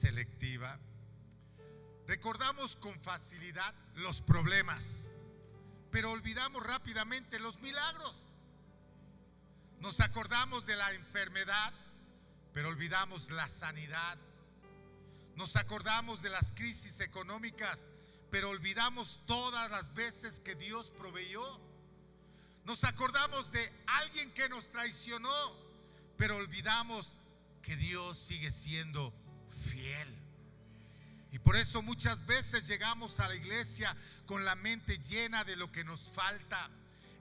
selectiva. Recordamos con facilidad los problemas, pero olvidamos rápidamente los milagros. Nos acordamos de la enfermedad, pero olvidamos la sanidad. Nos acordamos de las crisis económicas, pero olvidamos todas las veces que Dios proveyó. Nos acordamos de alguien que nos traicionó, pero olvidamos que Dios sigue siendo fiel. Y por eso muchas veces llegamos a la iglesia con la mente llena de lo que nos falta,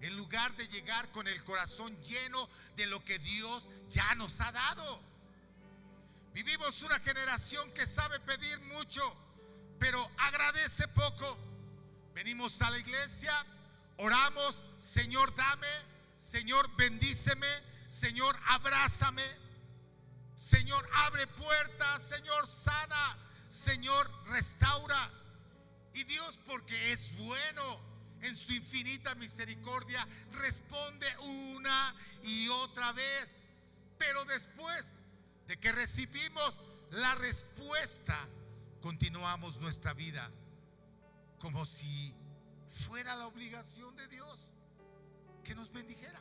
en lugar de llegar con el corazón lleno de lo que Dios ya nos ha dado. Vivimos una generación que sabe pedir mucho, pero agradece poco. Venimos a la iglesia, oramos: Señor, dame, Señor, bendíceme, Señor, abrázame, Señor, abre puertas, Señor, sana, Señor, restaura. Y Dios, porque es bueno, en su infinita misericordia, responde una y otra vez. Pero después de que recibimos la respuesta, continuamos nuestra vida como si fuera la obligación de Dios que nos bendijera.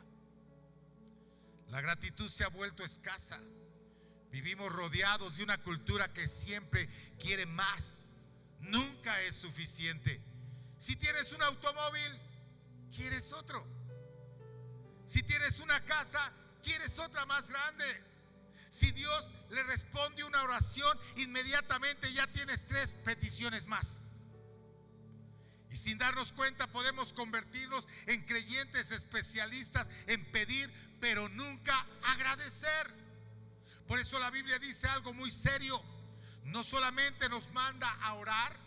La gratitud se ha vuelto escasa. Vivimos rodeados de una cultura que siempre quiere más. Nunca es suficiente. Si tienes un automóvil, quieres otro. Si tienes una casa, quieres otra más grande. Si Dios le responde una oración, inmediatamente ya tienes 3 peticiones más. Y sin darnos cuenta podemos convertirnos en creyentes especialistas en pedir, pero nunca agradecer. Por eso la Biblia dice algo muy serio: no solamente nos manda a orar,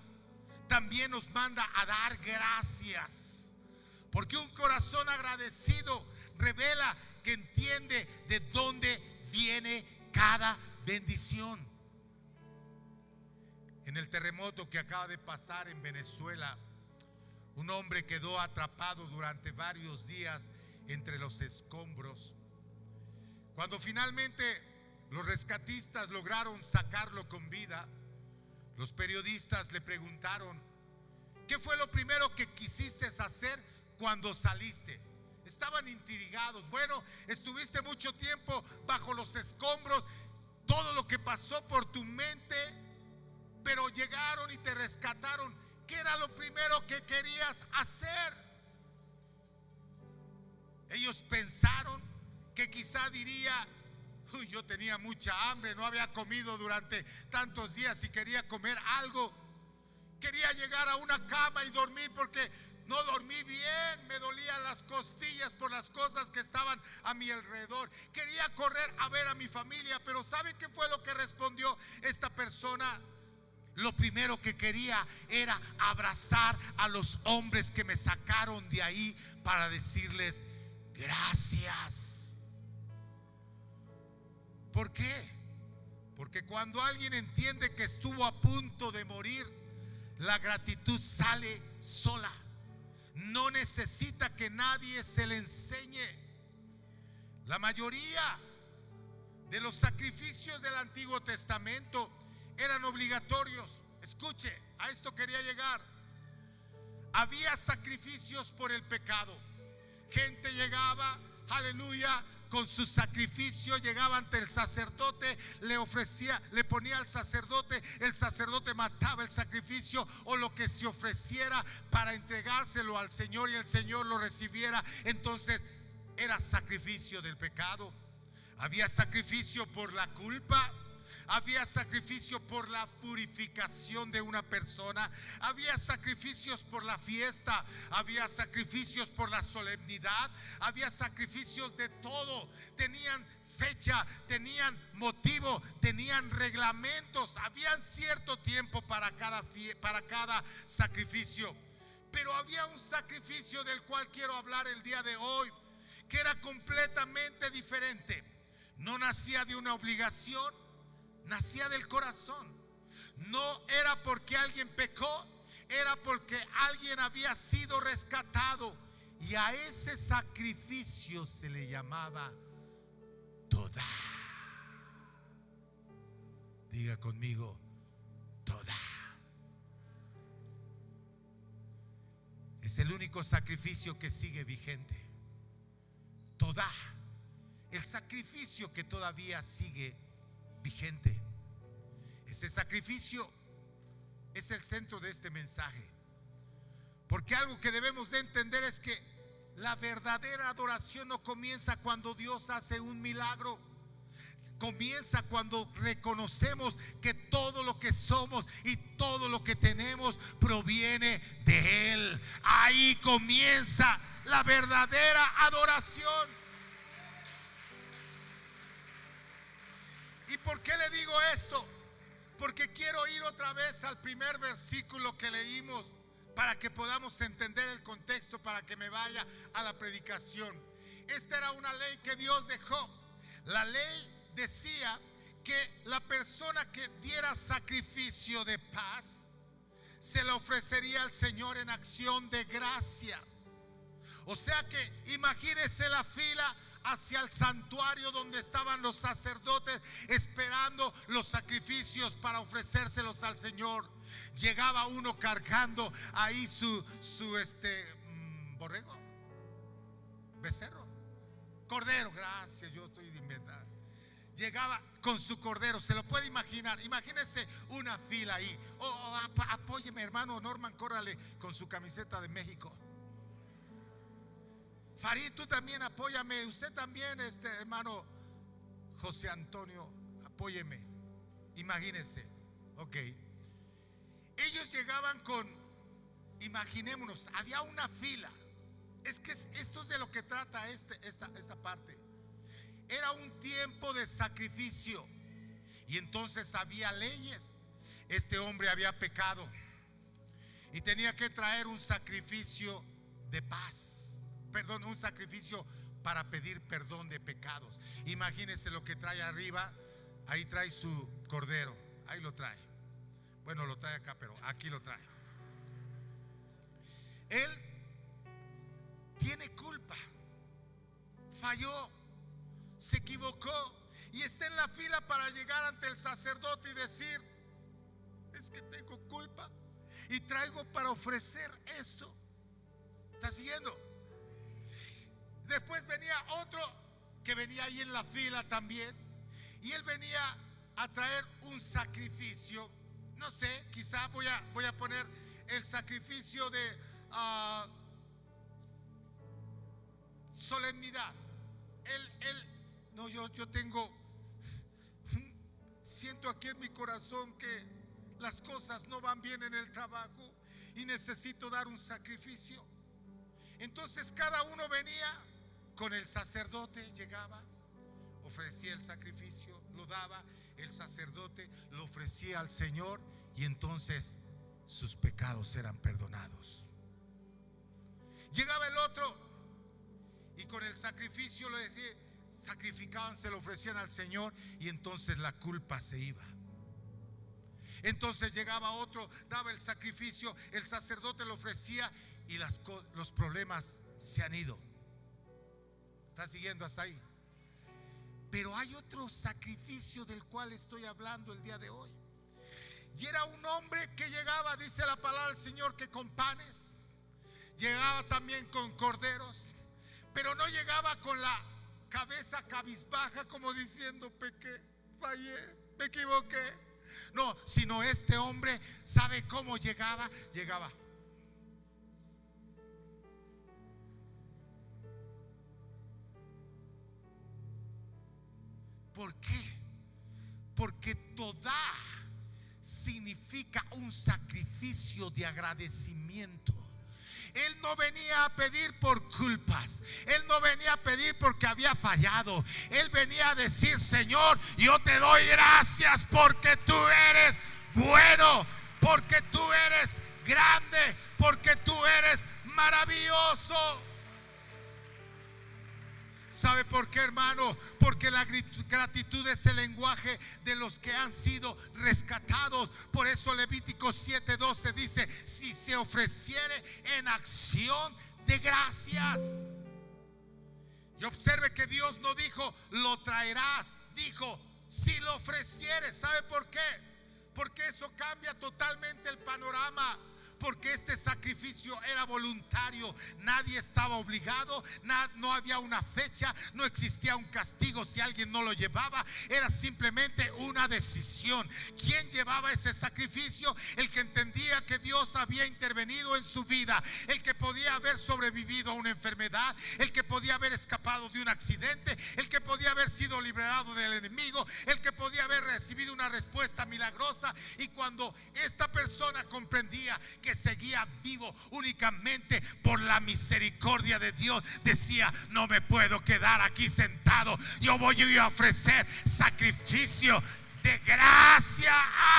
también nos manda a dar gracias. Porque un corazón agradecido revela que entiende de dónde viene cada bendición. En el terremoto que acaba de pasar en Venezuela, un hombre quedó atrapado durante varios días entre los escombros. Cuando finalmente los rescatistas lograron sacarlo con vida, los periodistas le preguntaron: ¿qué fue lo primero que quisiste hacer cuando saliste? Estaban intrigados. Bueno, estuviste mucho tiempo bajo los escombros, todo lo que pasó por tu mente, pero llegaron y te rescataron. ¿Qué era lo primero que querías hacer? Ellos pensaron que quizá diría: yo tenía mucha hambre, no había comido durante tantos días y quería comer algo. Quería llegar a una cama y dormir porque no dormí bien, me dolían las costillas por las cosas que estaban a mi alrededor. Quería correr a ver a mi familia, pero ¿sabe qué fue lo que respondió esta persona? Lo primero que quería era abrazar a los hombres que me sacaron de ahí para decirles gracias. ¿Por qué? Porque cuando alguien entiende que estuvo a punto de morir, la gratitud sale sola. No necesita que nadie se le enseñe. La mayoría de los sacrificios del Antiguo Testamento eran obligatorios. Escuche, a esto quería llegar. Había sacrificios por el pecado. Gente llegaba, aleluya, con su sacrificio, llegaba ante el sacerdote, le ofrecía, le ponía al sacerdote, el sacerdote mataba el sacrificio o lo que se ofreciera para entregárselo al Señor y el Señor lo recibiera. Entonces era sacrificio del pecado. Había sacrificio por la culpa. Había sacrificio por la purificación de una persona. Había sacrificios por la fiesta. Había sacrificios por la solemnidad. Había sacrificios de todo. Tenían fecha, tenían motivo, tenían reglamentos. Habían cierto tiempo para cada sacrificio. Pero había un sacrificio del cual quiero hablar el día de hoy, que era completamente diferente. No nacía de una obligación, nacía del corazón. No era porque alguien pecó, era porque alguien había sido rescatado. Y a ese sacrificio se le llamaba Todá. Diga conmigo, es el único sacrificio que sigue vigente. Todá, el sacrificio que todavía sigue vigente. Ese sacrificio es el centro de este mensaje. Porque algo que debemos de entender es que la verdadera adoración no comienza cuando Dios hace un milagro. Comienza cuando reconocemos que todo lo que somos y todo lo que tenemos proviene de Él. Ahí comienza la verdadera adoración. ¿Y por qué le digo esto? Porque quiero ir otra vez al primer versículo que leímos para que podamos entender el contexto, para que me vaya a la predicación. Esta era una ley que Dios dejó. La ley decía que la persona que diera sacrificio de paz se le ofrecería al Señor en acción de gracia. O sea que imagínese la fila hacia el santuario donde estaban los sacerdotes esperando los sacrificios para ofrecérselos al Señor. Llegaba uno cargando ahí su borrego, becerro, cordero, gracias, yo estoy de inventar. Llegaba con su cordero, se lo puede imaginar. Imagínese una fila ahí. Apóyeme, hermano Norman, córrale con su camiseta de México. Farid, tú también apóyame. Usted también, hermano José Antonio, apóyeme. Imagínese, ok. Ellos llegaban con, imaginémonos, había una fila. Es que esto es de lo que trata esta parte. Era un tiempo de sacrificio y entonces había leyes. Este hombre había pecado y tenía que traer un sacrificio de paz, perdón, un sacrificio para pedir perdón de pecados. Imagínense lo que trae arriba. Ahí trae su cordero, ahí lo trae. Bueno, lo trae acá, pero aquí lo trae. Él tiene culpa, falló, se equivocó y está en la fila para llegar ante el sacerdote y decir: es que tengo culpa y traigo para ofrecer esto. ¿Está siguiendo? Después venía otro que venía ahí en la fila también, y él venía a traer un sacrificio. No sé, quizá voy a poner el sacrificio de solemnidad. No, yo tengo, siento aquí en mi corazón que las cosas no van bien en el trabajo y necesito dar un sacrificio. Entonces cada uno venía con el sacerdote, llegaba, ofrecía el sacrificio, lo daba, el sacerdote lo ofrecía al Señor y entonces sus pecados eran perdonados. Llegaba el otro y con el sacrificio lo decía, sacrificaban, se lo ofrecían al Señor y entonces la culpa se iba. Entonces llegaba otro, daba el sacrificio, el sacerdote lo ofrecía y los problemas se han ido. ¿Está siguiendo hasta ahí? Pero hay otro sacrificio del cual estoy hablando el día de hoy. Y era un hombre que llegaba, dice la palabra del Señor, que con panes, llegaba también con corderos, pero no llegaba con la cabeza cabizbaja como diciendo: pequé, fallé, me equivoqué. No, sino este hombre, ¿sabe cómo llegaba? Llegaba. ¿Por qué? Porque todá significa un sacrificio de agradecimiento. Él no venía a pedir por culpas. Él no venía a pedir porque había fallado. Él venía a decir: Señor, yo te doy gracias porque tú eres bueno, porque tú eres grande, porque tú eres maravilloso. ¿Sabe por qué, hermano? Porque la gratitud es el lenguaje de los que han sido rescatados. Por eso Levítico 7:12 dice: si se ofreciere en acción de gracias. Y observe que Dios no dijo: lo traerás, dijo: si lo ofrecieres. ¿Sabe por qué? Porque eso cambia totalmente el panorama. porque este sacrificio era voluntario. Nadie estaba obligado, no había una fecha, no existía un castigo si alguien no lo llevaba. Era simplemente una decisión. ¿Quién llevaba ese sacrificio? El que entendía que Dios había intervenido en su vida, el que podía haber sobrevivido a una enfermedad, el que podía haber escapado de un accidente, el que podía haber sido liberado del enemigo, el que podía haber recibido una respuesta milagrosa. Y cuando esta persona comprendía que seguía vivo únicamente por la misericordia de Dios, decía: no me puedo quedar aquí sentado, yo voy a ofrecer sacrificio de gracia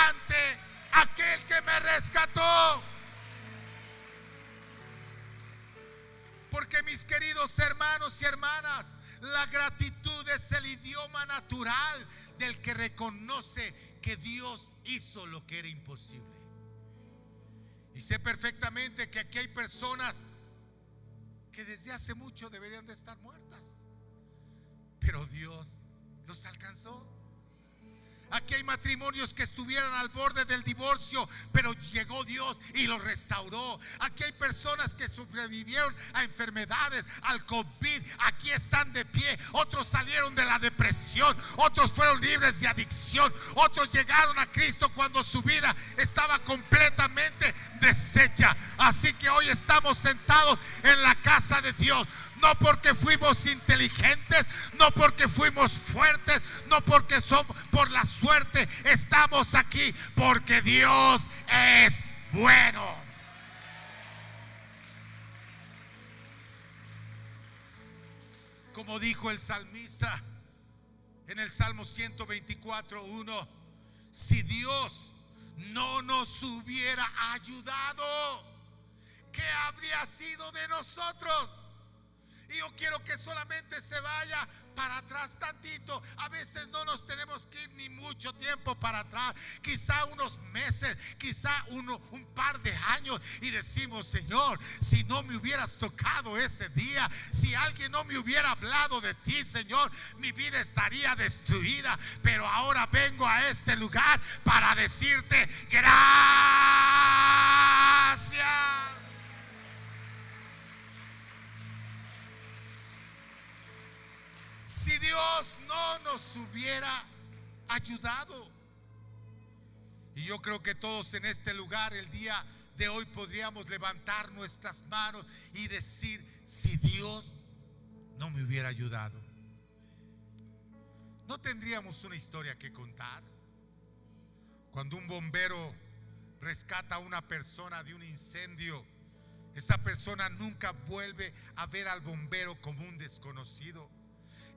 ante aquel que me rescató. Porque, mis queridos hermanos y hermanas, la gratitud es el idioma natural del que reconoce que Dios hizo lo que era imposible. Y sé perfectamente que aquí hay personas que desde hace mucho deberían de estar muertas, pero Dios los alcanzó. Aquí hay matrimonios que estuvieran al borde del divorcio, pero llegó Dios y los restauró. Aquí hay personas que sobrevivieron a enfermedades, al COVID. Aquí están de pie. Otros salieron de la depresión, otros fueron libres de adicción, otros llegaron a Cristo cuando su vida estaba completamente deshecha. Así que hoy estamos sentados en la casa de Dios, no porque fuimos inteligentes, no porque fuimos fuertes, no porque somos por la suerte. Estamos aquí porque Dios es bueno. Como dijo el salmista en el Salmo 124:1, si Dios no nos hubiera ayudado, ¿qué habría sido de nosotros? Y yo quiero que solamente se vaya para atrás tantito. A veces no nos tenemos que ir ni mucho tiempo para atrás, quizá unos meses, quizá un par de años, y decimos: Señor, si no me hubieras tocado ese día, si alguien no me hubiera hablado de ti, Señor, mi vida estaría destruida. Pero ahora vengo a este lugar para decirte gracias. Si Dios no nos hubiera ayudado. Y yo creo que todos en este lugar el día de hoy podríamos levantar nuestras manos y decir: si Dios no me hubiera ayudado. ¿No tendríamos una historia que contar? Cuando un bombero rescata a una persona de un incendio, esa persona nunca vuelve a ver al bombero como un desconocido.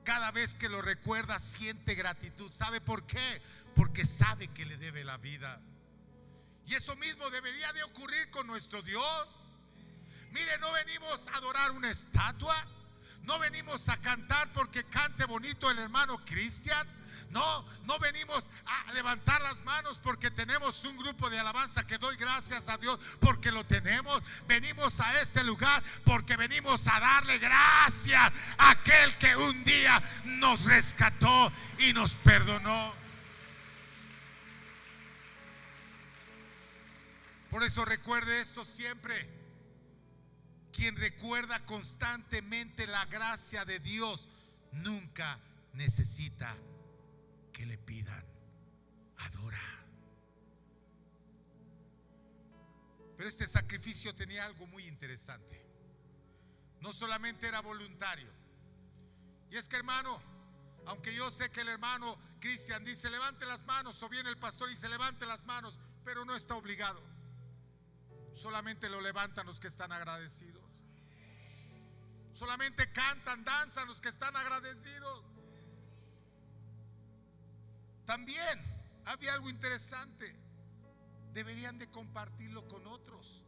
Cada vez que lo recuerda siente gratitud. ¿Sabe por qué? Porque sabe que le debe la vida. Y eso mismo debería de ocurrir con nuestro Dios. Mire, no venimos a adorar una estatua, no venimos a cantar porque cante bonito el hermano Cristian. No venimos a levantar las manos porque tenemos un grupo de alabanza que doy gracias a Dios porque lo tenemos. Venimos a este lugar porque venimos a darle gracias a aquel que un día nos rescató y nos perdonó. Por eso recuerde esto siempre: quien recuerda constantemente la gracia de Dios nunca necesita que le pidan, adora. Pero este sacrificio tenía algo muy interesante. No solamente era voluntario. Y es que, hermano, aunque yo sé que el hermano Cristian dice levante las manos, o bien el pastor dice levante las manos, pero no está obligado. Solamente lo levantan los que están agradecidos. Solamente cantan, danzan los que están agradecidos. También había algo interesante: deberían de compartirlo con otros.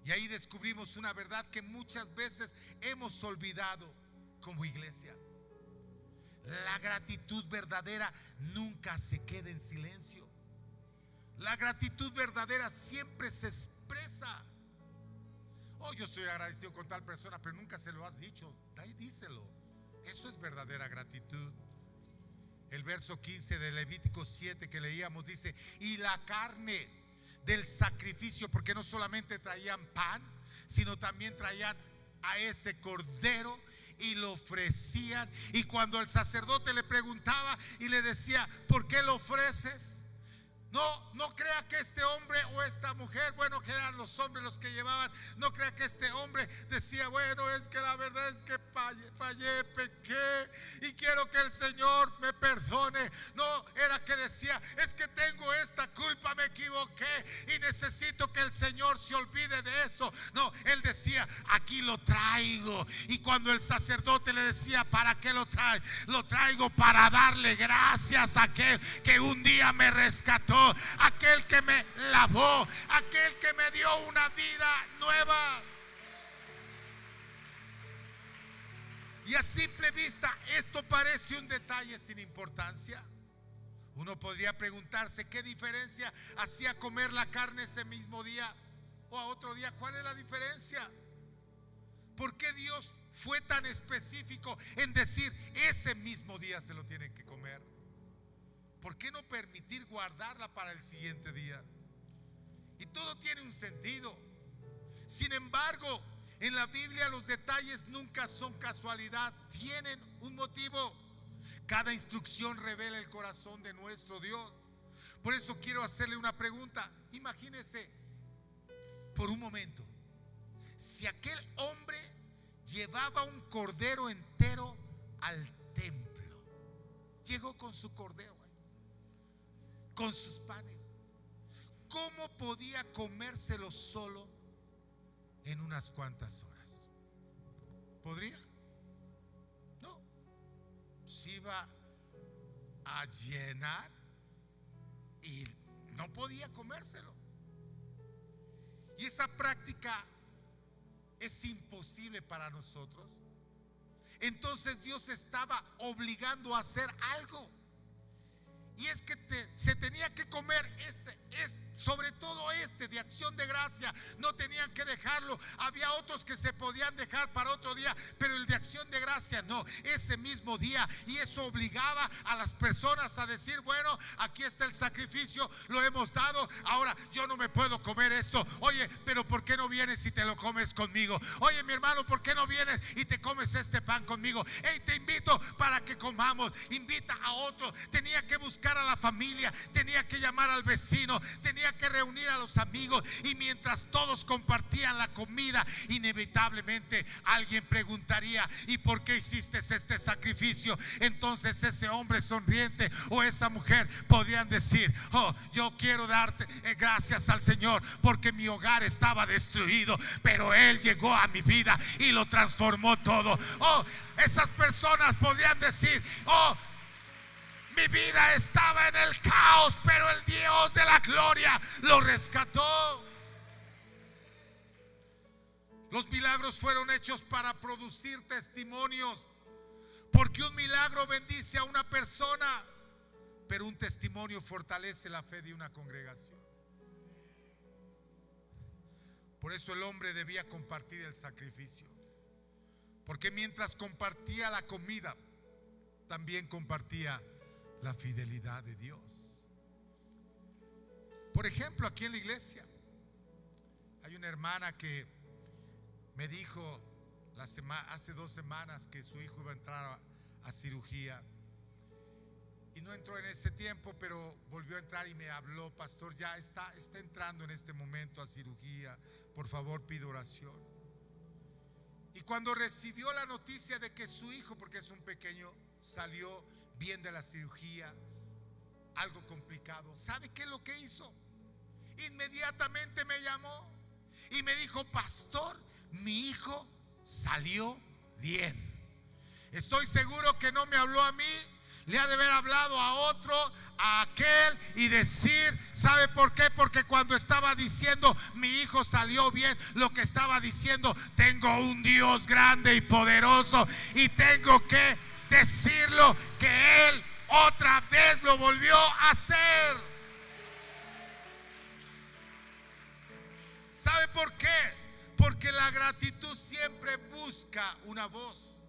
Y ahí descubrimos una verdad que muchas veces hemos olvidado como iglesia. La gratitud verdadera nunca se queda en silencio. La gratitud verdadera siempre se expresa. Oh, yo estoy agradecido con tal persona, pero nunca se lo has dicho. Ahí díselo. Eso es verdadera gratitud. El verso 15 de Levítico 7 que leíamos dice: y la carne del sacrificio, porque no solamente traían pan, sino también traían a ese cordero y lo ofrecían. Y cuando el sacerdote le preguntaba y le decía: ¿por qué lo ofreces? No crea que este hombre o esta mujer, bueno, que eran los hombres los que llevaban, no crea que este hombre decía: bueno, es que la verdad es que fallé, pequé y quiero que el Señor me perdone. No, era que decía: es que tengo esta culpa, me equivoqué y necesito que el Señor se olvide de eso. No, él decía: aquí lo traigo. Y cuando el sacerdote le decía: ¿para qué lo trae? Lo traigo para darle gracias a aquel que un día me rescató, aquel que me lavó, aquel que me dio una vida nueva. Y a simple vista esto parece un detalle sin importancia. Uno podría preguntarse: ¿qué diferencia hacía comer la carne ese mismo día o a otro día? ¿Cuál es la diferencia? ¿Por qué Dios fue tan específico en decir ese mismo día se lo tienen que comer? ¿Por qué no permitir guardarla para el siguiente día? Y todo tiene un sentido. Sin embargo, en la Biblia los detalles nunca son casualidad, tienen un motivo. Cada instrucción revela el corazón de nuestro Dios. Por eso quiero hacerle una pregunta. Imagínese por un momento, si aquel hombre llevaba un cordero entero al templo, llegó con su cordero, con sus panes, ¿cómo podía comérselo solo en unas cuantas horas? ¿Podría? No. Se iba a llenar y no podía comérselo. Y esa práctica es imposible para nosotros. Entonces Dios estaba obligando a hacer algo. Y es que se tenía que comer sobre todo de acción de gracia. No tenían que dejarlo. Había otros que se podían dejar para otro día, pero el de acción de gracia no, ese mismo día. Y eso obligaba a las personas a decir: bueno, aquí está el sacrificio, lo hemos dado, ahora yo no me puedo comer esto. Oye, pero ¿por qué no vienes y te lo comes conmigo? Oye, mi hermano, ¿por qué no vienes y te comes este pan conmigo? Hey, te invito para que comamos. Invita a otro. Tenía que buscar a la familia, tenía que llamar al vecino, tenía que reunir a los amigos. Y mientras todos compartían la comida, inevitablemente alguien preguntaría: ¿y por qué hiciste este sacrificio? Entonces ese hombre sonriente o esa mujer podrían decir: oh, yo quiero darte gracias al Señor porque mi hogar estaba destruido, pero Él llegó a mi vida y lo transformó todo. Oh, esas personas podrían decir: oh, mi vida estaba en el caos, pero el Dios de la gloria lo rescató. Los milagros fueron hechos para producir testimonios, porque un milagro bendice a una persona, pero un testimonio fortalece la fe de una congregación. Por eso el hombre debía compartir el sacrificio, porque mientras compartía la comida, también compartía la fidelidad de Dios. Por ejemplo, aquí en la iglesia hay una hermana que me dijo hace 2 semanas que su hijo iba a entrar a cirugía, y no entró en ese tiempo, pero volvió a entrar y me habló: pastor, ya está entrando en este momento a cirugía, por favor pide oración. Y cuando recibió la noticia de que su hijo, porque es un pequeño, salió bien de la cirugía, algo complicado, ¿sabe qué es lo que hizo? Inmediatamente me llamó y me dijo: pastor, mi hijo salió bien. Estoy seguro que no me habló a mí, le ha de haber hablado a otro, a aquel, y decir: ¿sabe por qué? Porque cuando estaba diciendo mi hijo salió bien, lo que estaba diciendo: tengo un Dios grande y poderoso, y tengo que decirlo que Él otra vez lo volvió a hacer. ¿Sabe por qué? Porque la gratitud siempre busca una voz.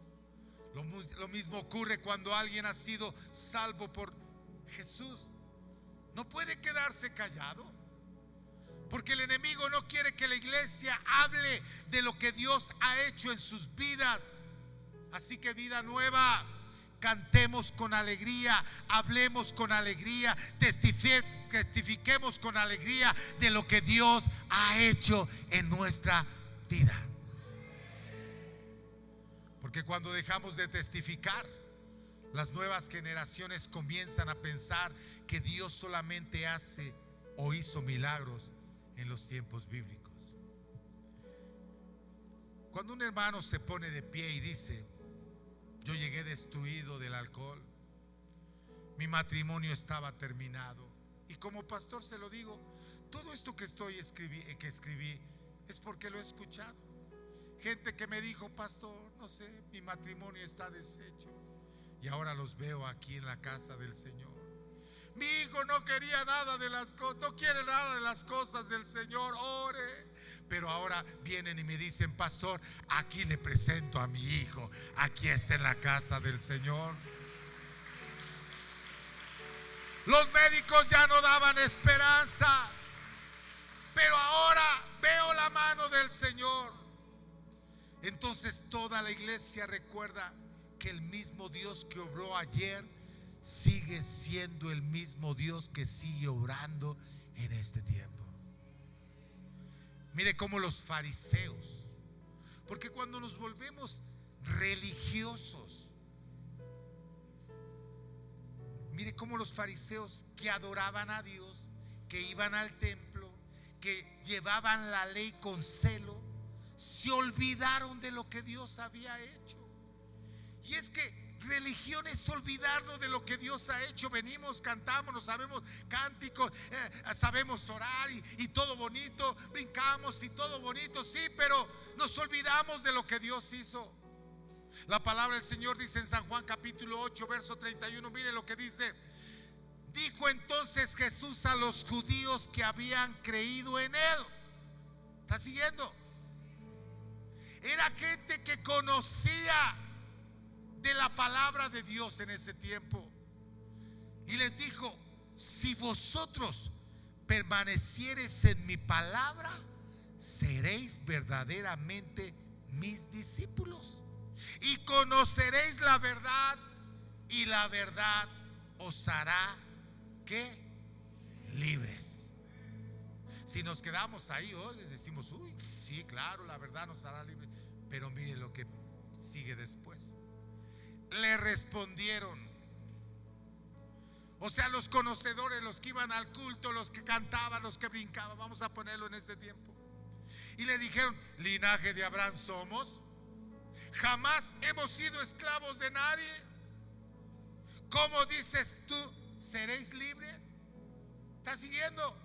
Lo mismo ocurre cuando alguien ha sido salvo por Jesús. No puede quedarse callado. Porque el enemigo no quiere que la iglesia hable de lo que Dios ha hecho en sus vidas. Así que vida nueva, cantemos con alegría, hablemos con alegría, testifiquemos con alegría de lo que Dios ha hecho en nuestra vida. Porque cuando dejamos de testificar, las nuevas generaciones comienzan a pensar que Dios solamente hace o hizo milagros en los tiempos bíblicos. Cuando un hermano se pone de pie y dice: yo llegué destruido del alcohol, mi matrimonio estaba terminado, y como pastor se lo digo, todo esto que escribí es porque lo he escuchado. Gente que me dijo: pastor, no sé, mi matrimonio está deshecho, y ahora los veo aquí en la casa del Señor. Mi hijo no quería nada de las cosas, no quiere nada de las cosas del Señor, ore. Pero ahora vienen y me dicen: pastor, aquí le presento a mi hijo, aquí está en la casa del Señor. Los médicos ya no daban esperanza, pero ahora veo la mano del Señor. Entonces toda la iglesia recuerda que el mismo Dios que obró ayer sigue siendo el mismo Dios que sigue obrando en este tiempo. Mire cómo los fariseos, porque cuando nos volvemos religiosos, mire cómo los fariseos que adoraban a Dios, que iban al templo, que llevaban la ley con celo, se olvidaron de lo que Dios había hecho. Y es que religión es olvidarnos de lo que Dios ha hecho. Venimos, cantamos, nos sabemos cánticos, sabemos orar y todo bonito, brincamos y todo bonito, sí, pero nos olvidamos de lo que Dios hizo. La palabra del Señor dice en San Juan capítulo 8 verso 31, mire lo que dice: dijo entonces Jesús a los judíos que habían creído en Él. ¿Está siguiendo? Era gente que conocía de la palabra de Dios en ese tiempo, y les dijo: si vosotros permaneciereis en mi palabra, seréis verdaderamente mis discípulos, y conoceréis la verdad, y la verdad os hará ¿qué? Libres. Si nos quedamos ahí hoy decimos: uy, sí, claro, la verdad nos hará libres. Pero mire lo que sigue después. Le respondieron, o sea, los conocedores, los que iban al culto, los que cantaban, los que brincaban, vamos a ponerlo en este tiempo, y le dijeron: linaje de Abraham somos, jamás hemos sido esclavos de nadie. ¿Cómo dices tú, seréis libres? ¿Estás siguiendo?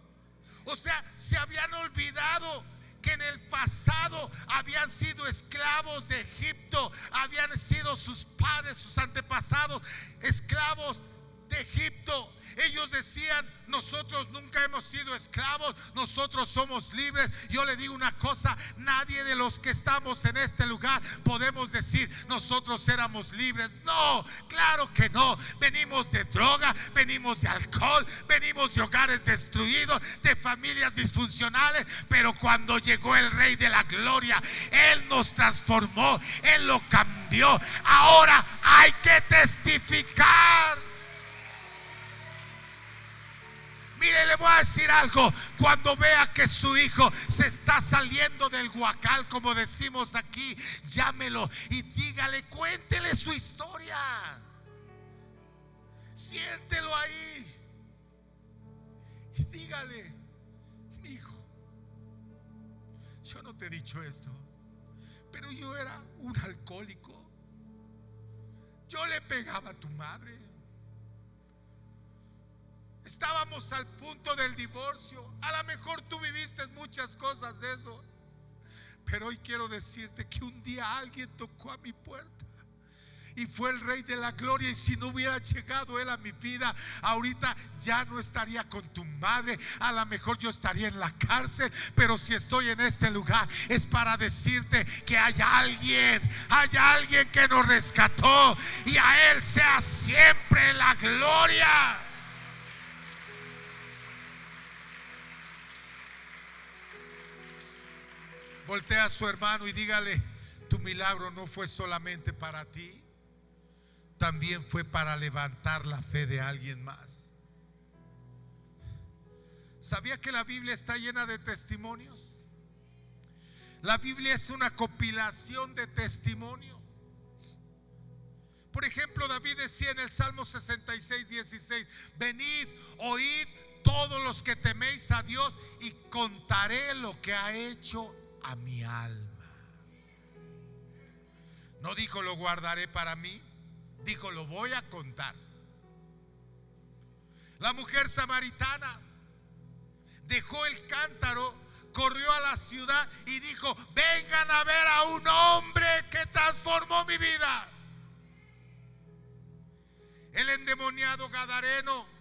O sea, se habían olvidado que en el pasado habían sido esclavos de Egipto, habían sido sus padres, sus antepasados, esclavos de Egipto. Ellos decían: nosotros nunca hemos sido esclavos, nosotros somos libres. Yo le digo una cosa: nadie de los que estamos en este lugar podemos decir nosotros éramos libres. No, claro que no. Venimos de droga, venimos de alcohol, venimos de hogares destruidos, de familias disfuncionales, pero cuando llegó el Rey de la Gloria, Él nos transformó, Él lo cambió. Ahora hay que testificar. Mire, le voy a decir algo: cuando vea que su hijo se está saliendo del guacal, como decimos aquí, llámelo y dígale, cuéntele su historia, siéntelo ahí y dígale: mi hijo, yo no te he dicho esto, pero yo era un alcohólico, yo le pegaba a tu madre, estábamos al punto del divorcio. A lo mejor tú viviste muchas cosas de eso, pero hoy quiero decirte que un día alguien tocó a mi puerta y fue el Rey de la Gloria. Y si no hubiera llegado Él a mi vida, ahorita ya no estaría con tu madre, a lo mejor yo estaría en la cárcel. Pero si estoy en este lugar es para decirte que hay alguien que nos rescató, y a Él sea siempre la gloria. Voltea a su hermano y dígale: tu milagro no fue solamente para ti, también fue para levantar la fe de alguien más. ¿Sabía que la Biblia está llena de testimonios? La Biblia es una compilación de testimonios. Por ejemplo, David decía en el Salmo 66:16: venid, oíd todos los que teméis a Dios, y contaré lo que ha hecho a mi alma. No dijo lo guardaré para mí, dijo lo voy a contar. La mujer samaritana dejó el cántaro, corrió a la ciudad y dijo: vengan a ver a un hombre que transformó mi vida. El endemoniado gadareno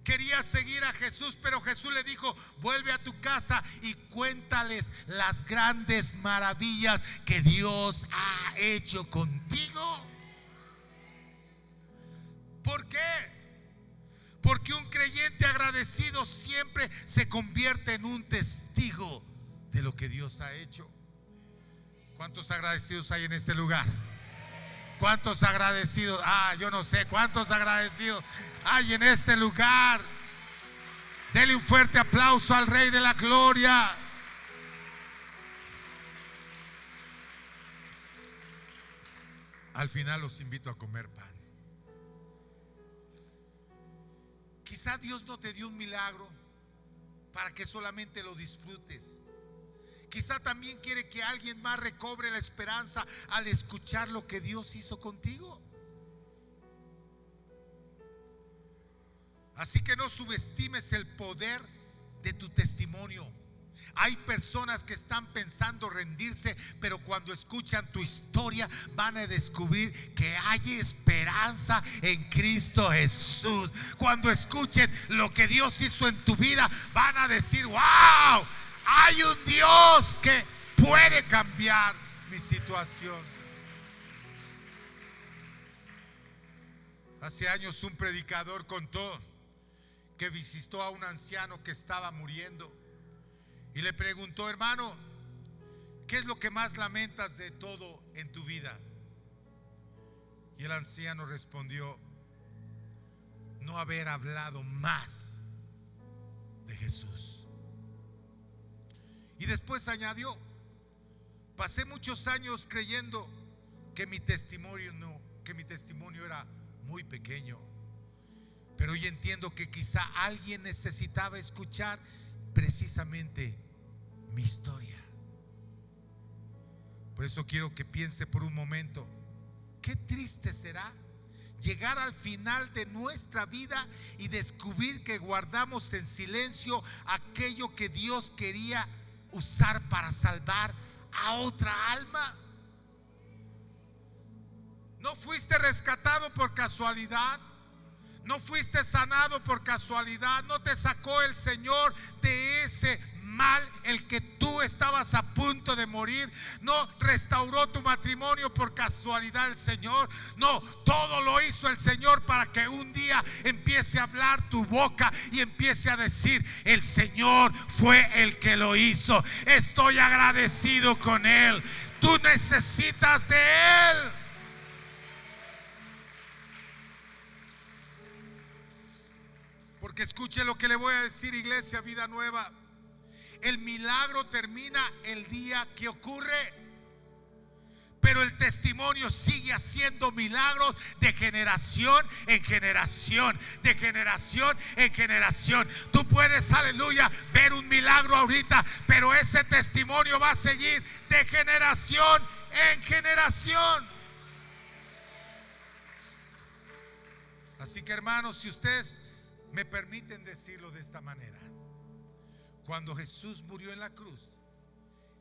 quería seguir a Jesús, pero Jesús le dijo: vuelve a tu casa y cuéntales las grandes maravillas que Dios ha hecho contigo. ¿Por qué? Porque un creyente agradecido siempre se convierte en un testigo de lo que Dios ha hecho. ¿Cuántos agradecidos hay en este lugar? ¿Cuántos agradecidos? Yo no sé cuántos agradecidos hay en este lugar. Dele un fuerte aplauso al Rey de la Gloria. Al final los invito a comer pan. Quizá Dios no te dio un milagro para que solamente lo disfrutes. Quizá también quiere que alguien más recobre la esperanza al escuchar lo que Dios hizo contigo. Así que no subestimes el poder de tu testimonio. Hay personas que están pensando rendirse, pero cuando escuchan tu historia van a descubrir que hay esperanza en Cristo Jesús. Cuando escuchen lo que Dios hizo en tu vida, van a decir: wow, hay un Dios que puede cambiar mi situación. Hace años un predicador contó que visitó a un anciano que estaba muriendo y le preguntó: hermano, ¿qué es lo que más lamentas de todo en tu vida? Y el anciano respondió: no haber hablado más de Jesús. Y después añadió: pasé muchos años creyendo que mi testimonio era muy pequeño, pero hoy entiendo que quizá alguien necesitaba escuchar precisamente mi historia. Por eso quiero que piense por un momento: qué triste será llegar al final de nuestra vida y descubrir que guardamos en silencio aquello que Dios quería usar para salvar a otra alma. No fuiste rescatado por casualidad. No fuiste sanado por casualidad. No te sacó el Señor de ese mal el que tú estabas a punto de morir. No restauró tu matrimonio por casualidad el Señor. No, todo lo hizo el Señor para que un día empiece a hablar tu boca y empiece a decir: el Señor fue el que lo hizo. Estoy agradecido con Él. Tú necesitas de Él. Porque escuche lo que le voy a decir, iglesia Vida Nueva. El milagro termina el día que ocurre, pero el testimonio sigue haciendo milagros de generación en generación, de generación en generación. Tú puedes, aleluya, ver un milagro ahorita, pero ese testimonio va a seguir de generación en generación. Así que, hermanos, si ustedes me permiten decirlo de esta manera, cuando Jesús murió en la cruz,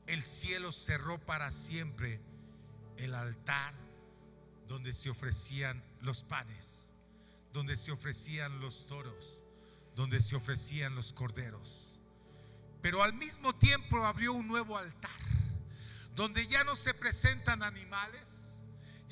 el cielo cerró para siempre el altar donde se ofrecían los panes, donde se ofrecían los toros, donde se ofrecían los corderos. Pero al mismo tiempo abrió un nuevo altar donde ya no se presentan animales,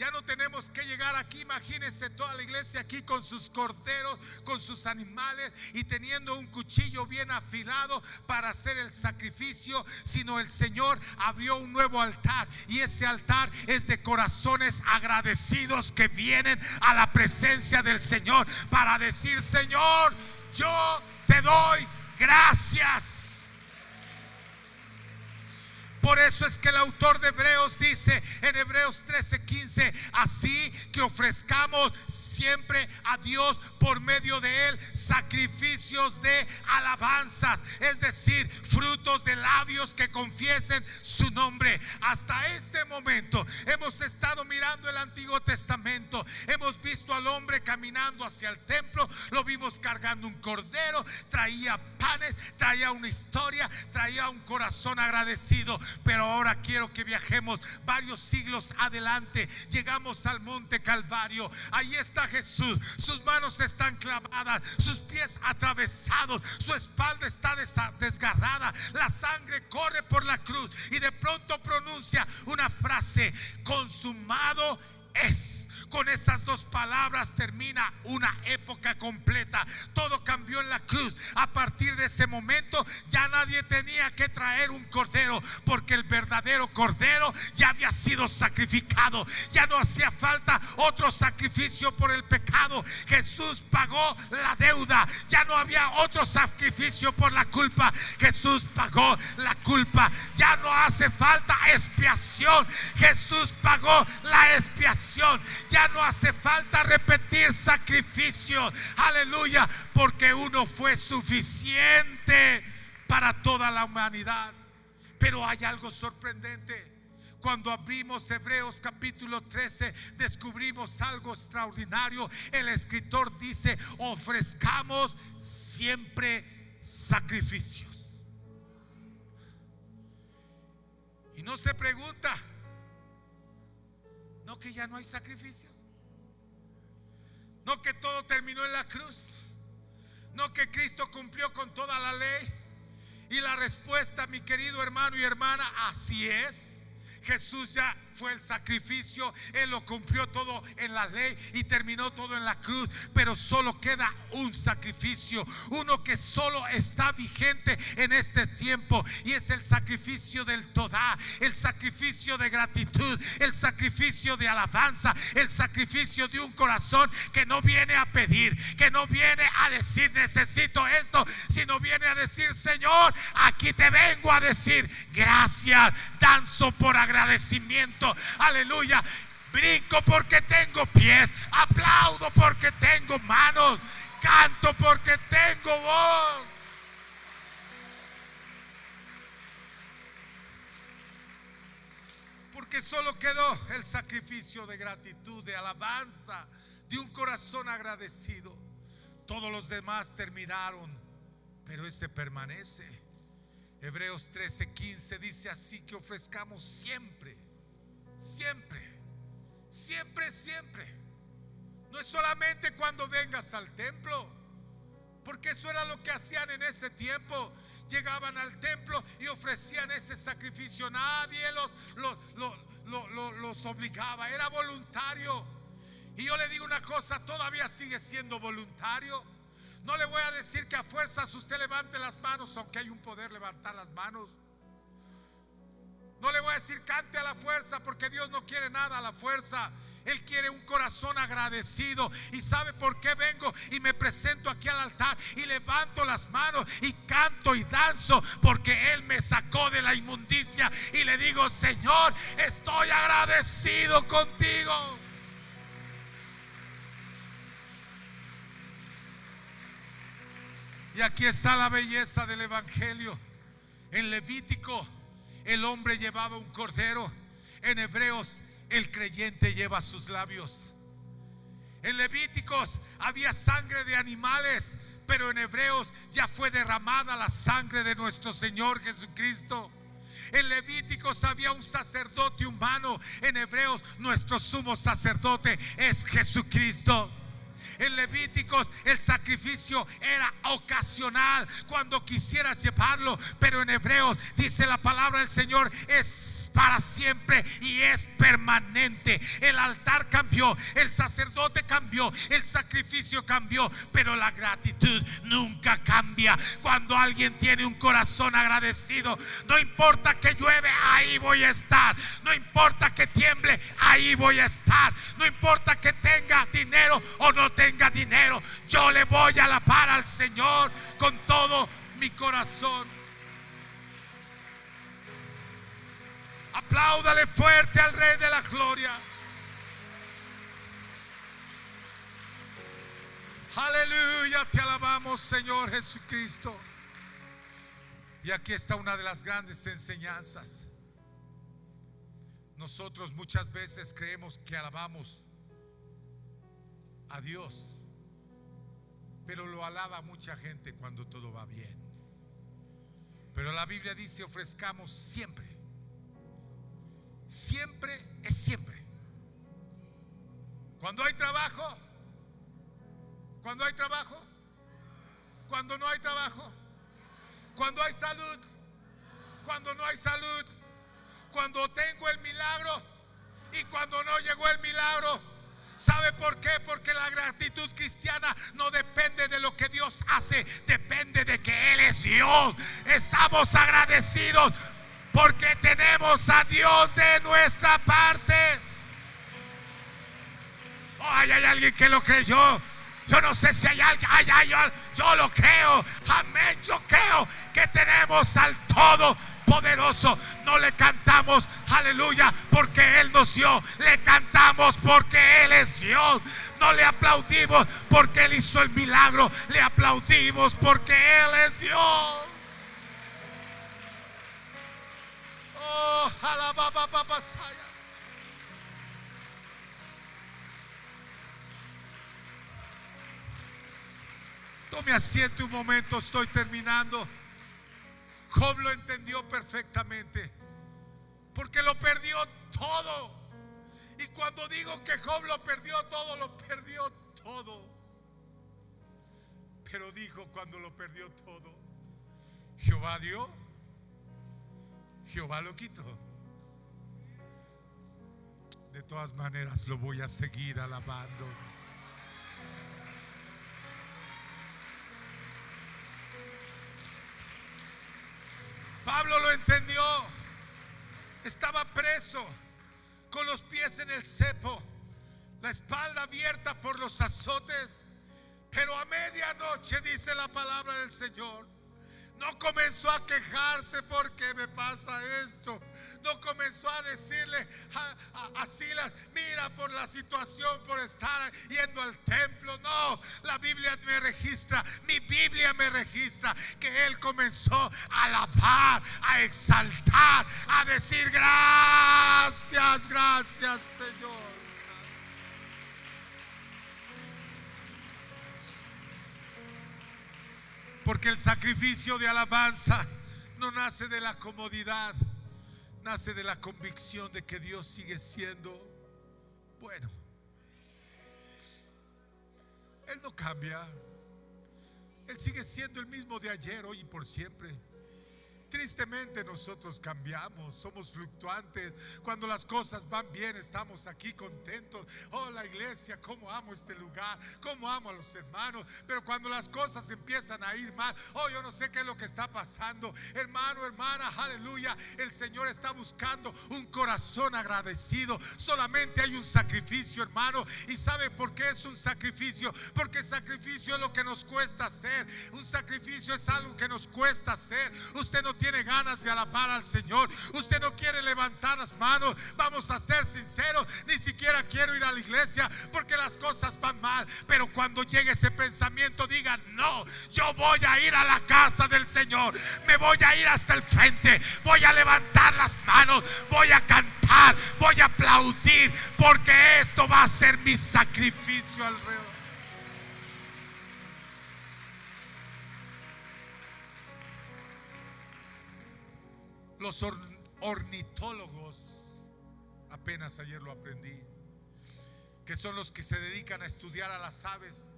Ya no tenemos que llegar aquí. Imagínense toda la iglesia aquí con sus corderos, con sus animales y teniendo un cuchillo bien afilado para hacer el sacrificio, sino el Señor abrió un nuevo altar, y ese altar es de corazones agradecidos que vienen a la presencia del Señor para decir: Señor, yo te doy gracias. Por eso es que el autor de Hebreos dice en Hebreos 13:15: así que ofrezcamos siempre a Dios por medio de Él sacrificios de alabanzas, es decir, frutos de labios que confiesen su nombre. Hasta este momento hemos estado mirando el Antiguo Testamento, hemos visto al hombre caminando hacia el templo, lo vimos cargando un cordero, traía panes, traía una historia, traía un corazón agradecido. Pero ahora quiero que viajemos varios siglos adelante. Llegamos al monte Calvario. Ahí está Jesús. Sus manos están clavadas, sus pies atravesados, su espalda está desgarrada, la sangre corre por la cruz, y de pronto pronuncia una frase: consumado es. Con esas dos palabras termina una época completa. Todo cambió en la cruz. A partir de ese momento ya nadie tenía que traer un cordero, porque el verdadero cordero ya había sido sacrificado. Ya no hacía falta otro sacrificio por el pecado. Jesús pagó la deuda. Ya no había otro sacrificio por la culpa. Jesús pagó la culpa. Ya no hace falta expiación. Jesús pagó la expiación. Ya no hace falta repetir sacrificios. Aleluya, porque uno fue suficiente para toda la humanidad. Pero hay algo sorprendente. Cuando abrimos Hebreos capítulo 13, descubrimos algo extraordinario. El escritor dice: ofrezcamos siempre sacrificios. Y no se pregunta: ¿no que ya no hay sacrificios? ¿No que todo terminó en la cruz? ¿No que Cristo cumplió con toda la ley? Y la respuesta, mi querido hermano y hermana, así es. Jesús ya fue el sacrificio. Él lo cumplió todo en la ley y terminó todo en la cruz. Pero solo queda un sacrificio, uno que solo está vigente en este tiempo, y es el sacrificio del Todá, el sacrificio de gratitud, el sacrificio de alabanza, el sacrificio de un corazón que no viene a pedir, que no viene a decir necesito esto, sino viene a decir: Señor, aquí te vengo a decir gracias. Danzo por agradecimiento. Aleluya. Brinco porque tengo pies, aplaudo porque tengo manos, canto porque tengo voz. Porque solo quedó el sacrificio de gratitud, de alabanza, de un corazón agradecido. Todos los demás terminaron, pero ese permanece. Hebreos 13:15 dice: así que ofrezcamos siempre, siempre, siempre, siempre. No es solamente cuando vengas al templo, porque eso era lo que hacían en ese tiempo. Llegaban al templo y ofrecían ese sacrificio. Nadie los obligaba, era voluntario. Y yo le digo una cosa: todavía sigue siendo voluntario. No le voy a decir que a fuerzas usted levante las manos, aunque hay un poder levantar las manos. No le voy a decir cante a la fuerza, porque Dios no quiere nada a la fuerza. Él quiere un corazón agradecido. ¿Y sabe por qué vengo y me presento aquí al altar y levanto las manos y canto y danzo? Porque Él me sacó de la inmundicia y le digo: Señor, estoy agradecido contigo. Y aquí está la belleza del evangelio. En Levítico el hombre llevaba un cordero. En Hebreos el creyente lleva sus labios. En Levíticos había sangre de animales, pero en Hebreos ya fue derramada la sangre de nuestro Señor Jesucristo. En Levíticos había un sacerdote humano. En Hebreos nuestro sumo sacerdote es Jesucristo. En Levíticos el sacrificio era ocasional cuando quisieras llevarlo, pero en Hebreos dice la palabra del Señor es para siempre y es permanente. El altar cambió, el sacerdote cambió, el sacrificio cambió, pero la gratitud nunca cambia. Cuando alguien tiene un corazón agradecido, no importa que llueve, ahí voy a estar. No importa que tiemble, ahí voy a estar. No importa que tenga dinero o no tenga dinero, yo le voy a alabar al Señor con todo mi corazón. Apláudale fuerte al Rey de la Gloria. Aleluya, te alabamos, Señor Jesucristo. Y aquí está una de las grandes enseñanzas. Nosotros muchas veces creemos que alabamos a Dios, pero lo alaba mucha gente cuando todo va bien. Pero la Biblia dice: ofrezcamos siempre. Siempre es siempre. Cuando hay trabajo, cuando hay trabajo, cuando no hay trabajo, cuando hay salud, cuando no hay salud, cuando tengo el milagro y cuando no llegó el milagro. ¿Sabe por qué? Porque la gratitud cristiana no depende de lo que Dios hace, depende de que Él es Dios. Estamos agradecidos porque tenemos a Dios de nuestra parte. Oh, hay alguien que lo creyó. Yo no sé si hay alguien, yo lo creo. Amén, yo creo que tenemos al Todopoderoso. No le cantamos aleluya porque Él nos dio, le cantamos porque Él es Dios. No le aplaudimos porque Él hizo el milagro, le aplaudimos porque Él es Dios. Oh, alababababasaya. Tome asiento un momento, estoy terminando. Job lo entendió perfectamente, porque lo perdió todo. Y cuando digo que Job lo perdió todo, lo perdió todo. Pero dijo cuando lo perdió todo: Jehová dio, Jehová lo quitó. De todas maneras lo voy a seguir alabando. Pablo lo entendió. Estaba preso, con los pies en el cepo, la espalda abierta por los azotes. Pero a medianoche, dice la palabra del Señor, no comenzó a quejarse porque me pasa esto. No comenzó a decirle a Silas: mira, por la situación, por estar yendo al templo. No, la Biblia me registra, mi Biblia me registra que él comenzó a alabar, a exaltar, a decir: gracias, gracias, Señor. Porque el sacrificio de alabanza no nace de la comodidad, nace de la convicción de que Dios sigue siendo bueno. Él no cambia. Él sigue siendo el mismo de ayer, hoy y por siempre. Tristemente nosotros cambiamos, somos fluctuantes. Cuando las cosas van bien, estamos aquí contentos. Oh, la iglesia, cómo amo este lugar, cómo amo a los hermanos. Pero cuando las cosas empiezan a ir mal, oh, yo no sé qué es lo que está pasando. Hermano, hermana, aleluya, el Señor está buscando un corazón agradecido. Solamente hay un sacrificio, hermano. ¿Y sabe por qué es un sacrificio? Porque sacrificio es lo que nos cuesta hacer. Un sacrificio es algo que nos cuesta hacer. Usted no tiene ganas de alabar al Señor, usted no quiere levantar las manos. Vamos a ser sinceros, ni siquiera quiero ir a la iglesia porque las cosas van mal. Pero cuando llegue ese pensamiento, diga: no, yo voy a ir a la casa del Señor, me voy a ir hasta el frente, voy a levantar las manos, voy a cantar, voy a aplaudir, porque esto va a ser mi sacrificio alrededor. Los ornitólogos, apenas ayer lo aprendí, que son los que se dedican a estudiar a las aves,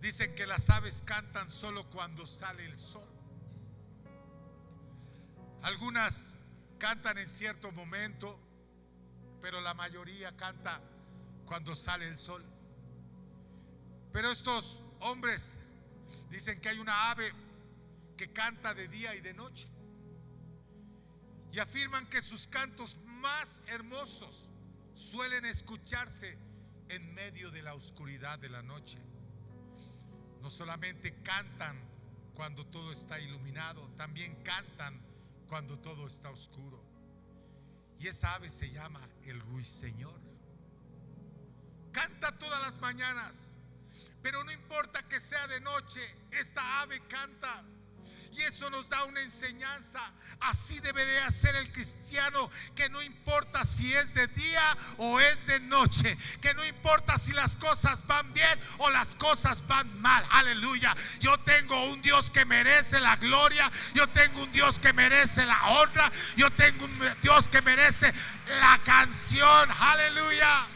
dicen que las aves cantan solo cuando sale el sol. Algunas cantan en cierto momento, pero la mayoría canta cuando sale el sol. Pero estos hombres dicen que hay una ave que canta de día y de noche, y afirman que sus cantos más hermosos suelen escucharse en medio de la oscuridad de la noche. No solamente cantan cuando todo está iluminado, también cantan cuando todo está oscuro. Y esa ave se llama el ruiseñor. Canta todas las mañanas, pero no importa que sea de noche, esta ave canta. Y eso nos da una enseñanza. Así debería ser el cristiano, que no importa si es de día o es de noche, que no importa si las cosas van bien o las cosas van mal. Aleluya. Yo tengo un Dios que merece la gloria, yo tengo un Dios que merece la honra, yo tengo un Dios que merece la canción. Aleluya.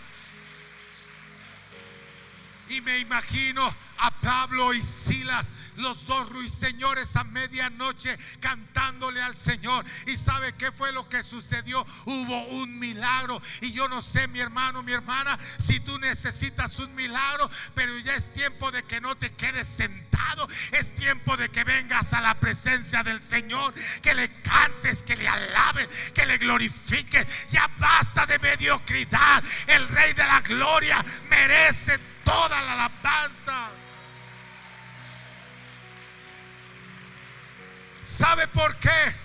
Y me imagino a Pablo y Silas, los dos ruiseñores, a medianoche cantándole al Señor. ¿Y sabe qué fue lo que sucedió? Hubo un milagro. Y yo no sé, mi hermano, mi hermana, si tú necesitas un milagro, pero ya es tiempo de que no te quedes sentado. Es tiempo de que vengas a la presencia del Señor, que le cantes, que le alabes, que le glorifiques. Ya basta de mediocridad. El Rey de la Gloria merece toda la alabanza. ¿Sabe por qué?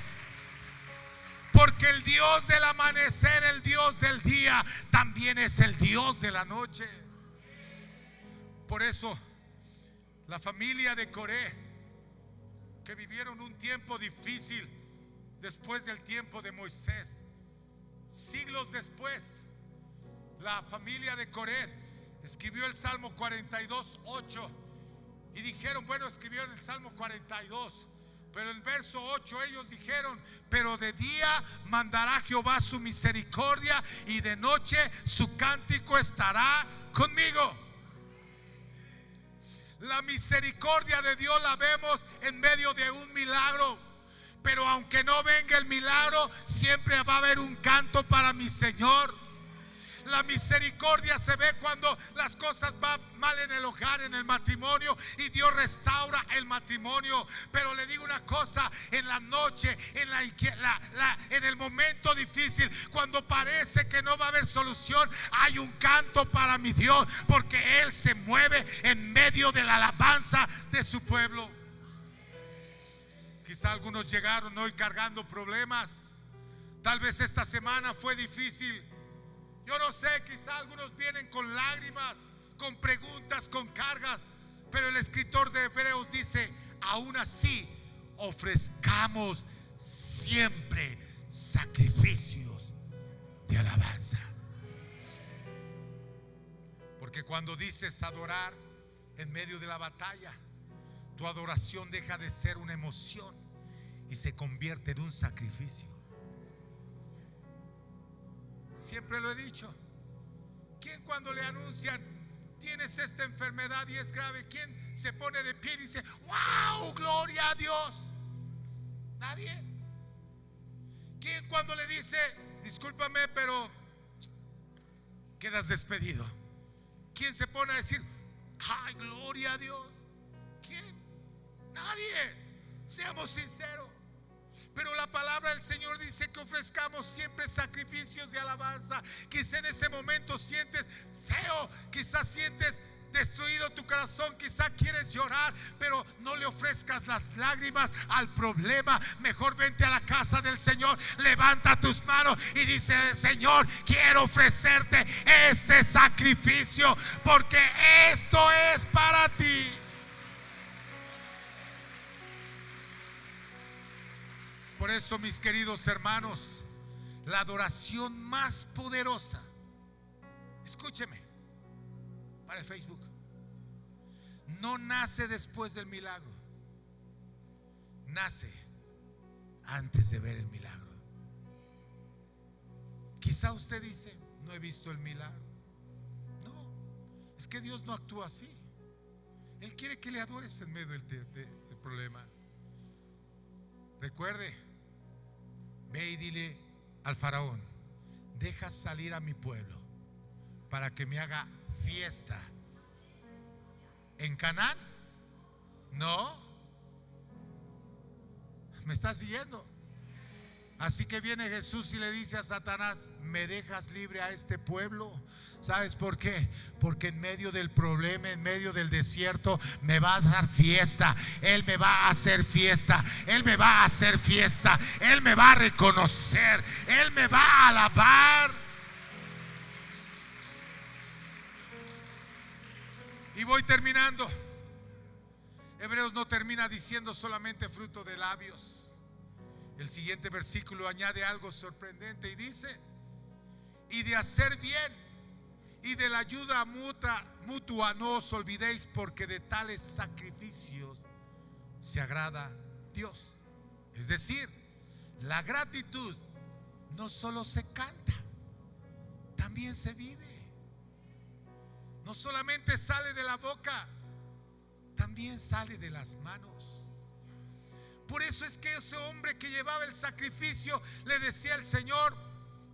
Porque el Dios del amanecer, el Dios del día, también es el Dios de la noche. Por eso la familia de Coré, que vivieron un tiempo difícil después del tiempo de Moisés, siglos después, la familia de Coré escribió el Salmo 42:8 y dijeron, bueno, escribieron el Salmo 42, pero en el verso 8 ellos dijeron: pero de día mandará Jehová su misericordia, y de noche su cántico estará conmigo. La misericordia de Dios la vemos en medio de un milagro, pero aunque no venga el milagro, siempre va a haber un canto para mi Señor. La misericordia se ve cuando las cosas van mal en el hogar, en el matrimonio, y Dios restaura el matrimonio. Pero le digo una cosa: en la noche, en el momento difícil, cuando parece que no va a haber solución, hay un canto para mi Dios, porque Él se mueve en medio de la alabanza de su pueblo. Quizá algunos llegaron hoy cargando problemas. Tal vez esta semana fue difícil. Yo no sé, quizá algunos vienen con lágrimas, con preguntas, con cargas. Pero el escritor de Hebreos dice: aún así ofrezcamos siempre sacrificios de alabanza. Porque cuando dices adorar en medio de la batalla, tu adoración deja de ser una emoción y se convierte en un sacrificio. Siempre lo he dicho. ¿Quién cuando le anuncian tienes esta enfermedad y es grave, quién se pone de pie y dice: wow, gloria a Dios? Nadie. ¿Quién cuando le dice: discúlpame, pero quedas despedido? ¿Quién se pone a decir: ay, gloria a Dios? ¿Quién? Nadie. Seamos sinceros. Pero la palabra del Señor dice que ofrezcamos siempre sacrificios de alabanza. Quizá en ese momento sientes feo, quizás sientes destruido tu corazón, quizá quieres llorar, pero no le ofrezcas las lágrimas al problema. Mejor vente a la casa del Señor, levanta tus manos y dice: Señor, quiero ofrecerte este sacrificio, porque esto es para ti. Por eso, mis queridos hermanos, la adoración más poderosa, escúcheme, para el Facebook, no nace después del milagro, nace antes de ver el milagro. Quizá usted dice: no he visto el milagro. No, Es que Dios no actúa así. Él quiere que le adores en medio del problema. Recuerde, ve y dile al faraón: deja salir a mi pueblo para que me haga fiesta. ¿En Canaán? No. ¿Me estás siguiendo? Así que viene Jesús y le dice a Satanás: ¿me dejas libre a este pueblo? ¿Sabes por qué? Porque en medio del problema, en medio del desierto, me va a dar fiesta. Él me va a hacer fiesta. Él me va a hacer fiesta. Él me va a reconocer. Él me va a alabar. Y voy terminando. Hebreos no termina diciendo solamente fruto de labios. El siguiente versículo añade algo sorprendente y dice: y de hacer bien y de la ayuda mutua no os olvidéis, porque de tales sacrificios se agrada Dios. Es decir, la gratitud no solo se canta, también se vive. No solamente sale de la boca, también sale de las manos. Por eso es que ese hombre que llevaba el sacrificio le decía al Señor: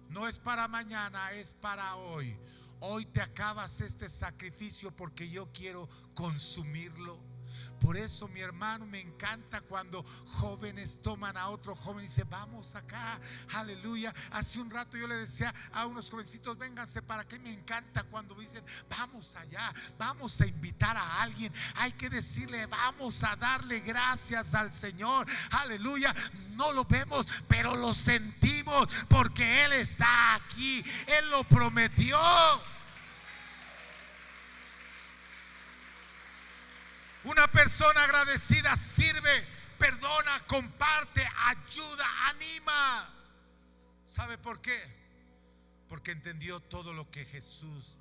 no es para mañana, es para hoy. Hoy te acabas este sacrificio porque yo quiero consumirlo. Por eso, mi hermano, me encanta cuando jóvenes toman a otro joven y dicen: vamos acá, aleluya. Hace un rato yo le decía a unos jovencitos: vénganse para que. Me encanta cuando dicen: vamos allá, vamos a invitar a alguien. Hay que decirle: vamos a darle gracias al Señor, aleluya. No lo vemos, pero lo sentimos, porque Él está aquí. Él lo prometió. Una persona agradecida sirve, perdona, comparte, ayuda, anima. ¿Sabe por qué? Porque entendió todo lo que Jesús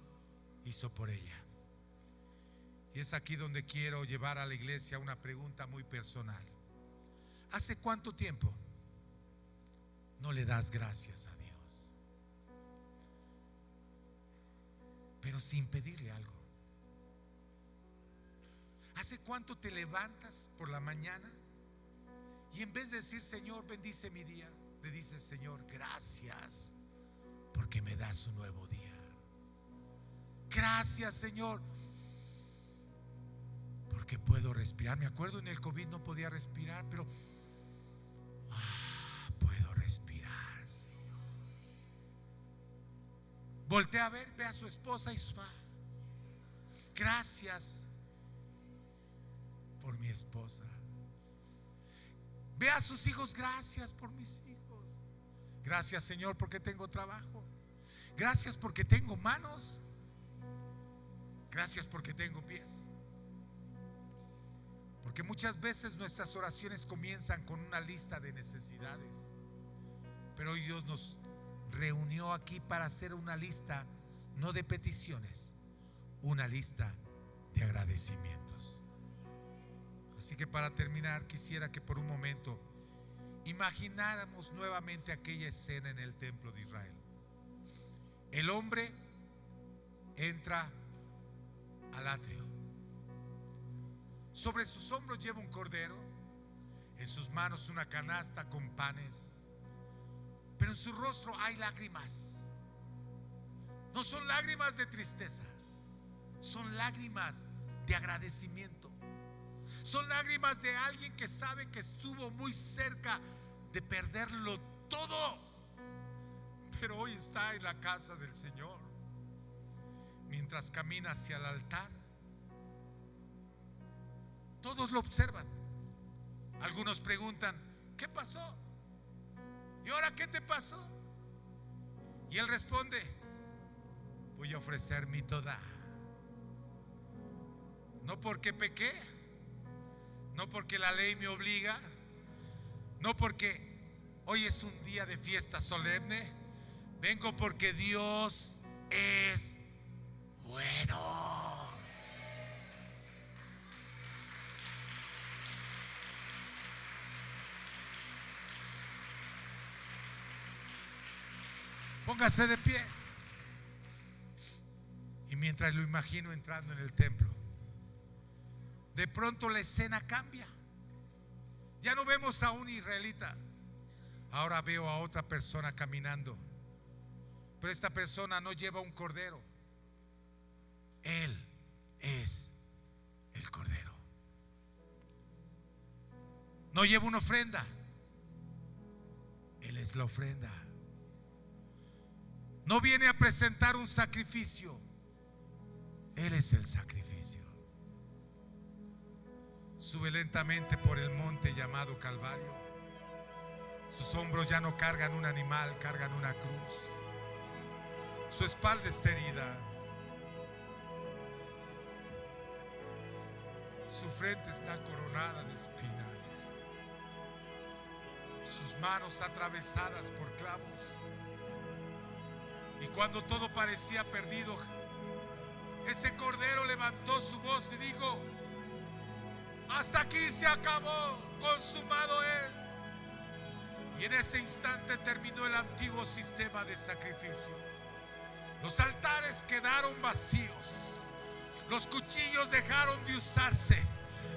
hizo por ella. Y es aquí donde quiero llevar a la iglesia una pregunta muy personal. ¿Hace cuánto tiempo no le das gracias a Dios? Pero sin pedirle algo. ¿Hace cuánto te levantas por la mañana y en vez de decir: Señor, bendice mi día, le dices: Señor, gracias porque me das un nuevo día? Gracias, Señor, porque puedo respirar. Me acuerdo, en el COVID no podía respirar, pero puedo respirar, Señor. Voltea a ver, ve a su esposa y va: gracias por mi esposa. Ve a sus hijos: gracias por mis hijos. Gracias, Señor, porque tengo trabajo. Gracias porque tengo manos. Gracias porque tengo pies. Porque muchas veces nuestras oraciones comienzan con una lista de necesidades, pero hoy Dios nos reunió aquí para hacer una lista, no de peticiones, una lista de agradecimientos. Así que para terminar, quisiera que por un momento imagináramos nuevamente aquella escena en el templo de Israel. El hombre entra al atrio. Sobre sus hombros lleva un cordero, en sus manos una canasta con panes, pero en su rostro hay lágrimas. No son lágrimas de tristeza, son lágrimas de agradecimiento. Son lágrimas de alguien que sabe que estuvo muy cerca de perderlo todo, pero hoy está en la casa del Señor. Mientras camina hacia el altar, todos lo observan. Algunos preguntan: ¿qué pasó? ¿Y ahora qué te pasó? Y él responde: voy a ofrecer mi toda. No porque pequé, no porque la ley me obliga, no porque hoy es un día de fiesta solemne. Vengo porque Dios es bueno. Póngase de pie. mientras lo imagino entrando en el templo, de pronto la escena cambia. Ya no vemos a un israelita, ahora veo a otra persona caminando. Pero esta persona no lleva un cordero, Él es el cordero. No lleva una ofrenda, Él es la ofrenda. No viene a presentar un sacrificio, Él es el sacrificio. Sube lentamente por el monte llamado Calvario. Sus hombros ya no cargan un animal, cargan una cruz. Su espalda está herida. Su frente está coronada de espinas. Sus manos atravesadas por clavos. Y cuando todo parecía perdido, ese cordero levantó su voz y dijo: hasta aquí se acabó, consumado es. Y en ese instante terminó el antiguo sistema de sacrificio. Los altares quedaron vacíos. Los cuchillos dejaron de usarse.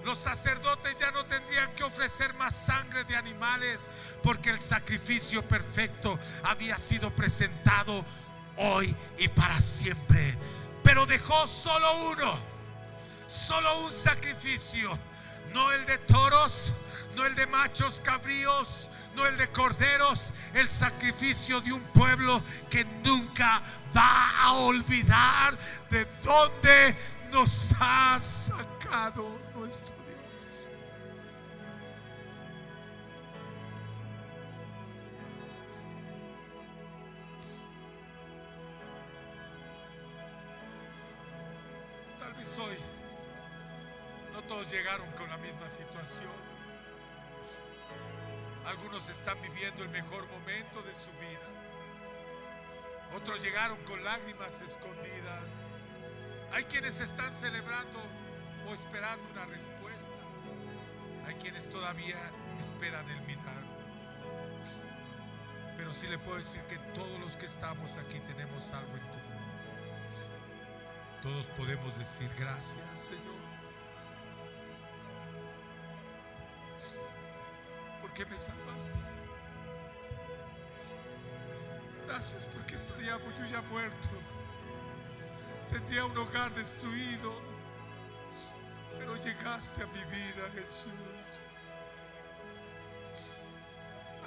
Los sacerdotes ya no tendrían que ofrecer más sangre de animales, porque el sacrificio perfecto había sido presentado hoy y para siempre. Pero dejó solo uno, solo un sacrificio. No el de toros, no el de machos cabríos, no el de corderos. El sacrificio de un pueblo que nunca va a olvidar de dónde nos ha sacado nuestro Dios. Tal vez hoy no todos llegaron con la misma situación. Algunos están viviendo el mejor momento de su vida. Otros llegaron con lágrimas escondidas. Hay quienes están celebrando o esperando una respuesta. Hay quienes todavía esperan el milagro. Pero sí le puedo decir que todos los que estamos aquí tenemos algo en común. Todos podemos decir: gracias, Señor, porque me salvaste. Gracias porque estaríamos yo ya muerto. Tendría un hogar destruido, pero llegaste a mi vida, Jesús.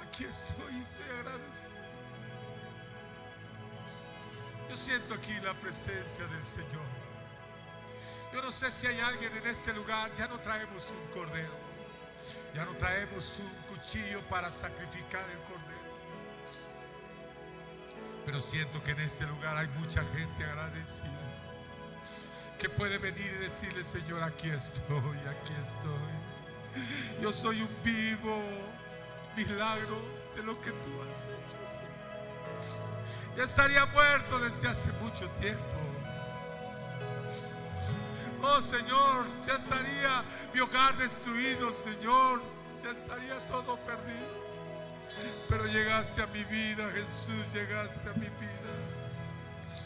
Aquí estoy y estoy agradecido. Yo siento aquí la presencia del Señor. Yo no sé si hay alguien en este lugar. Ya no traemos un cordero, ya no traemos un cuchillo para sacrificar el cordero, pero siento que en este lugar hay mucha gente agradecida, que puede venir y decirle: Señor, aquí estoy, aquí estoy. Yo soy un vivo milagro de lo que tú has hecho, Señor. Ya estaría muerto desde hace mucho tiempo. Oh, Señor, ya estaría mi hogar destruido, Señor. Ya estaría todo perdido. Pero llegaste a mi vida, Jesús, llegaste a mi vida.